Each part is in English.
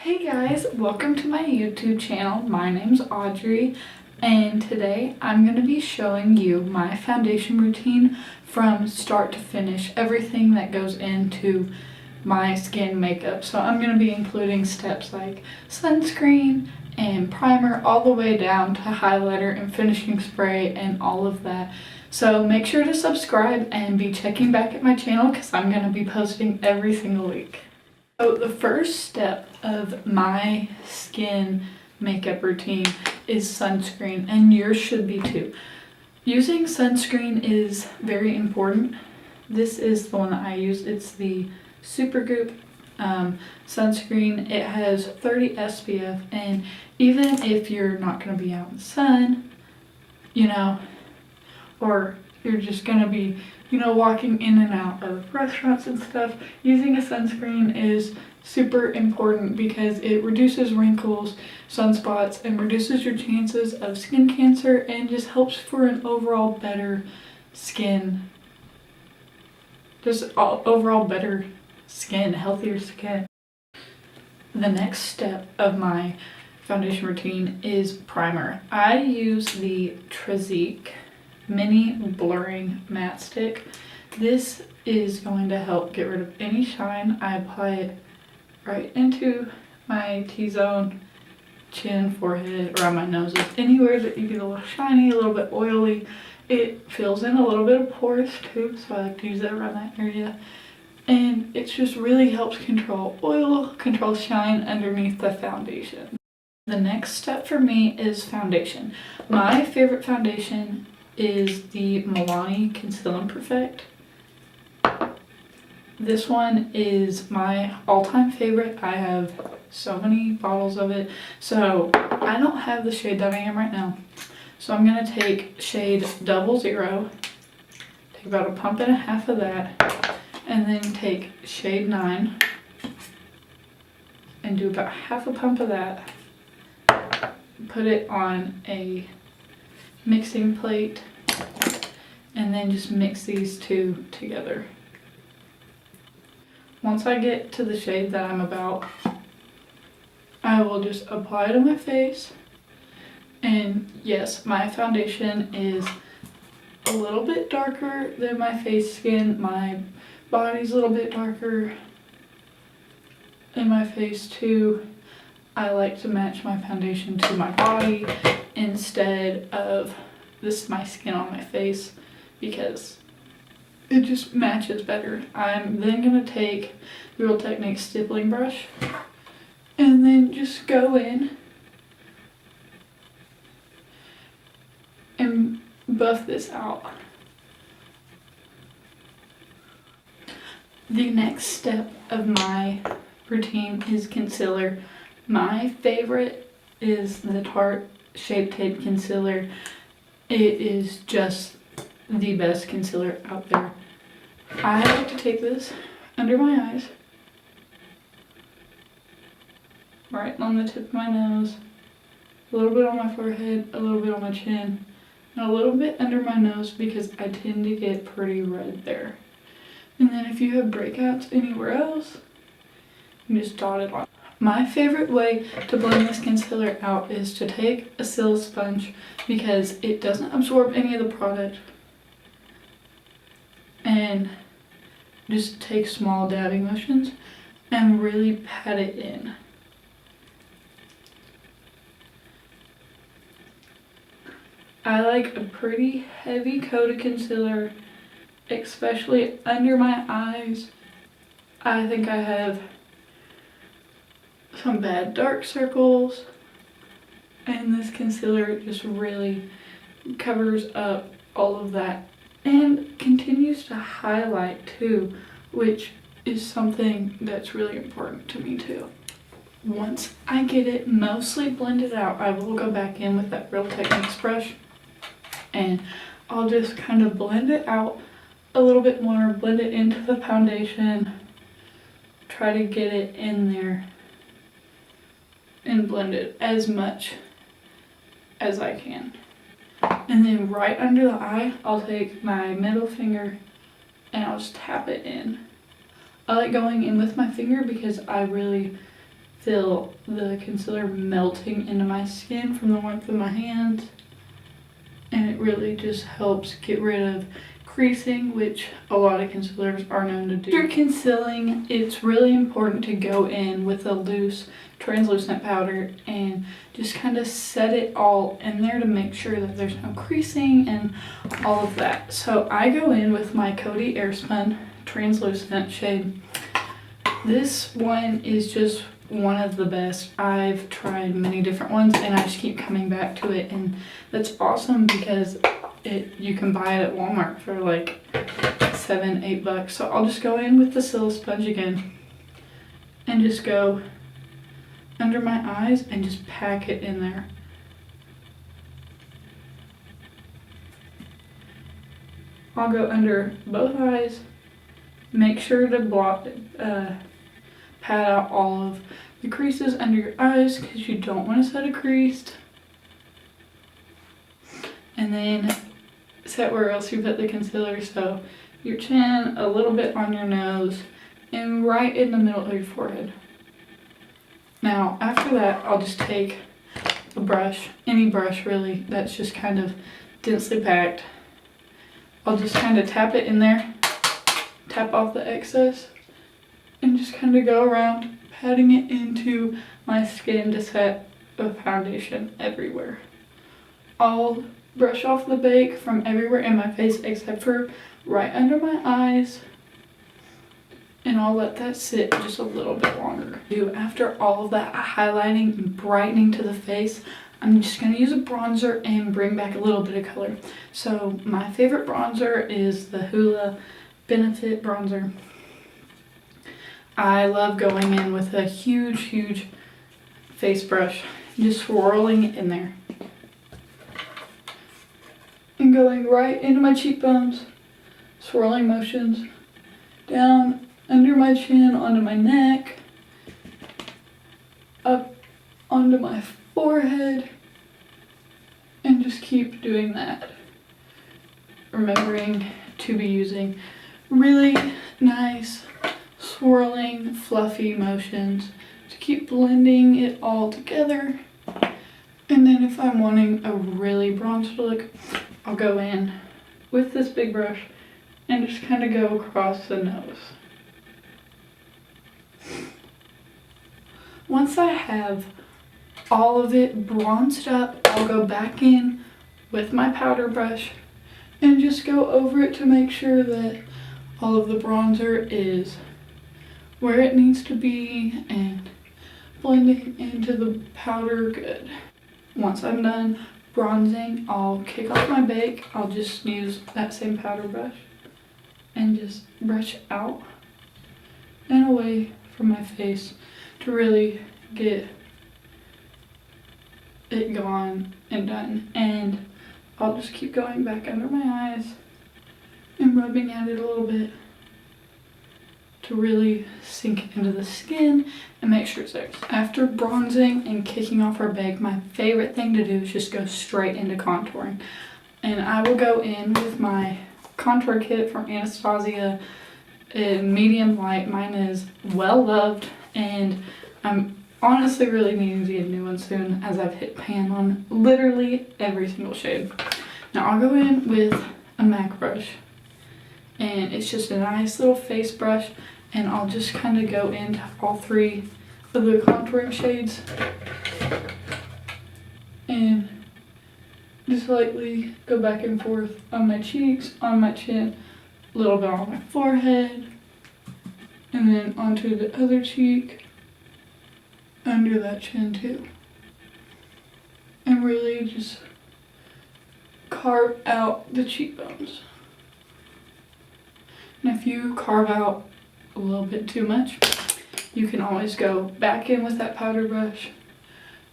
Hey guys, welcome to my YouTube channel. My name's Audrey and today I'm going to be showing you my foundation routine from start to finish, everything that goes into my skin makeup. So I'm going to be including steps like sunscreen and primer all the way down to highlighter and finishing spray and all of that. So make sure to subscribe and be checking back at my channel because I'm going to be posting every single week. So the first step of my skin makeup routine is sunscreen, and yours should be too. Using sunscreen is very important. This is the one that I use. It's the Supergoop sunscreen. It has 30 SPF, and even if you're not going to be out in the sun, or you're just going to be walking in and out of restaurants and stuff, using a sunscreen is super important because it reduces wrinkles, sunspots, and reduces your chances of skin cancer and just helps for an overall better skin. Overall better skin, healthier skin. The next step of my foundation routine is primer. I use the TrèStique mini blurring matte stick. This is going to help get rid of any shine. I apply it right into my T-zone, chin, forehead, around my noses, anywhere that you get a little shiny, a little bit oily. It fills in a little bit of pores too, so I like to use that around that area. And it just really helps control oil, control shine underneath the foundation. The next step for me is foundation. My favorite foundation is the Milani Conceal and Perfect. This one is my all-time favorite. I have so many bottles of it. So I don't have the shade that I am right now. So I'm going to take shade 00, take about a pump and a half of that, and then take shade 9 and do about half a pump of that. Put it on a mixing plate and then just mix these two together. Once I get to the shade that I'm about, I will just apply it on my face. And yes, my foundation is a little bit darker than my face skin. My body's a little bit darker than my face too. I like to match my foundation to my body instead of my skin on my face because it just matches better. I'm then going to take the Real Technique stippling brush and then just go in and buff this out. The next step of my routine is concealer. My favorite is the Tarte Shape Tape Concealer. It is just the best concealer out there. I like to take this under my eyes, right on the tip of my nose, a little bit on my forehead, a little bit on my chin, and a little bit under my nose because I tend to get pretty red there. And then if you have breakouts anywhere else, you just dot it on. My favorite way to blend this concealer out is to take a Stilla sponge because it doesn't absorb any of the product, and just take small dabbing motions and really pat it in. I like a pretty heavy coat of concealer, especially under my eyes. I think I have some bad dark circles, and this concealer just really covers up all of that and continues to highlight too, which is something that's really important to me too. Once I get it mostly blended out, I will go back in with that Real Techniques brush and I'll just kind of blend it out a little bit more, blend it into the foundation, try to get it in there and blend it as much as I can. And then right under the eye, I'll take my middle finger and I'll just tap it in. I like going in with my finger because I really feel the concealer melting into my skin from the warmth of my hands. And it really just helps get rid of creasing, which a lot of concealers are known to do. After concealing, it's really important to go in with a loose translucent powder and just kind of set it all in there to make sure that there's no creasing and all of that. So I go in with my Coty Airspun translucent shade. This one is just one of the best. I've tried many different ones and I just keep coming back to it, and that's awesome because you can buy it at Walmart for like $7-8. So I'll just go in with the Stilla sponge again and just go under my eyes and just pack it in there. I'll go under both eyes, make sure to pat out all of the creases under your eyes because you don't want to set a crease. And then set where else you put the concealer, so your chin, a little bit on your nose, and right in the middle of your forehead. Now after that, I'll just take a brush, any brush really, that's just kind of densely packed. I'll just kind of tap it in there, tap off the excess, and just kind of go around patting it into my skin to set a foundation everywhere. I'll brush off the bake from everywhere in my face except for right under my eyes, and I'll let that sit just a little bit longer. After all of that highlighting and brightening to the face, I'm just going to use a bronzer and bring back a little bit of color. So my favorite bronzer is the Hoola Benefit bronzer. I love going in with a huge face brush, just swirling it in there. And going right into my cheekbones, swirling motions, down under my chin, onto my neck, up onto my forehead, and just keep doing that. Remembering to be using really nice, swirling, fluffy motions to keep blending it all together. And then if I'm wanting a really bronzed look, I'll go in with this big brush and just kind of go across the nose. Once I have all of it bronzed up, I'll go back in with my powder brush and just go over it to make sure that all of the bronzer is where it needs to be and blending into the powder good. Once I'm done bronzing, I'll kick off my bake. I'll just use that same powder brush and just brush out and away from my face to really get it gone and done. And I'll just keep going back under my eyes and rubbing at it a little bit to really sink into the skin and make sure it's there. After bronzing and kicking off our bake, my favorite thing to do is just go straight into contouring. And I will go in with my contour kit from Anastasia in medium light. Mine is well loved, and I'm honestly really needing to get a new one soon as I've hit pan on literally every single shade. Now I'll go in with a MAC brush, and it's just a nice little face brush, and I'll just kind of go into all three of the contouring shades and just lightly go back and forth on my cheeks, on my chin, a little bit on my forehead, and then onto the other cheek, under that chin too. And really just carve out the cheekbones. And if you carve out a little bit too much, you can always go back in with that powder brush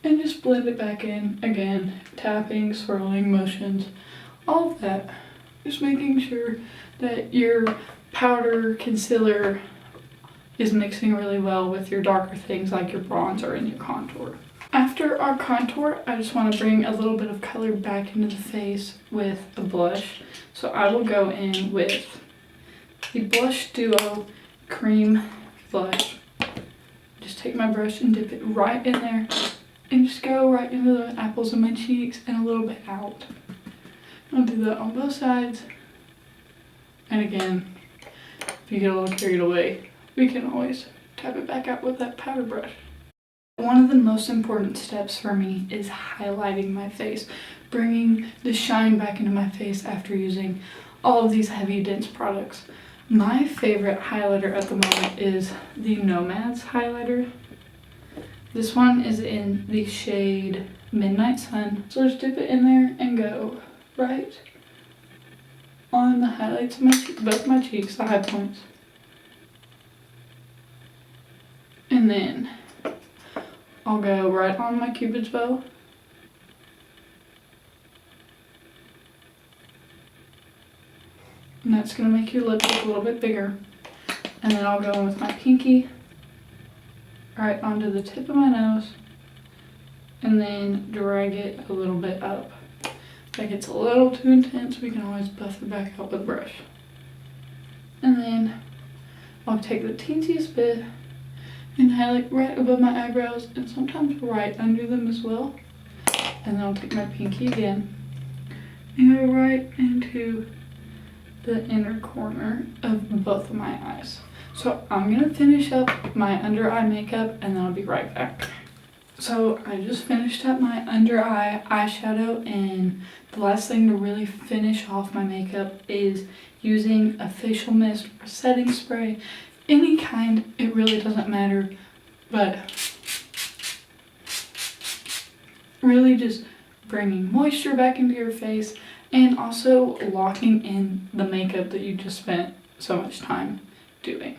and just blend it back in again, tapping, swirling motions, all of that. Just making sure that your powder concealer is mixing really well with your darker things like your bronzer and your contour. After our contour, I just want to bring a little bit of color back into the face with a blush. So I will go in with the Blush Duo Cream blush. Just take my brush and dip it right in there and just go right into the apples of my cheeks and a little bit out. I'll do that on both sides. And again, if you get a little carried away, we can always tap it back out with that powder brush. One of the most important steps for me is highlighting my face, bringing the shine back into my face after using all of these heavy, dense products. My favorite highlighter at the moment is the Nomad's highlighter. This one is in the shade Midnight Sun. So just dip it in there and go right on the highlights of my both my cheeks, the high points. And then I'll go right on my Cupid's bow. And that's going to make your lip look a little bit bigger. And then I'll go in with my pinky right onto the tip of my nose and then drag it a little bit up. If it gets a little too intense, we can always buff it back out with a brush. And then I'll take the teensiest bit and highlight right above my eyebrows and sometimes right under them as well. And then I'll take my pinky again and go right into the inner corner of both of my eyes. So I'm gonna finish up my under eye makeup and then I'll be right back. So I just finished up my under eye eyeshadow, and the last thing to really finish off my makeup is using a facial mist or setting spray, any kind, it really doesn't matter, but really just bringing moisture back into your face and also locking in the makeup that you just spent so much time doing.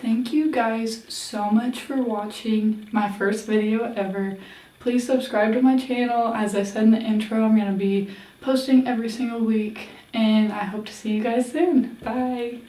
Thank you guys so much for watching my first video ever. Please subscribe to my channel. As I said in the intro, I'm going to be posting every single week, and I hope to see you guys soon. Bye!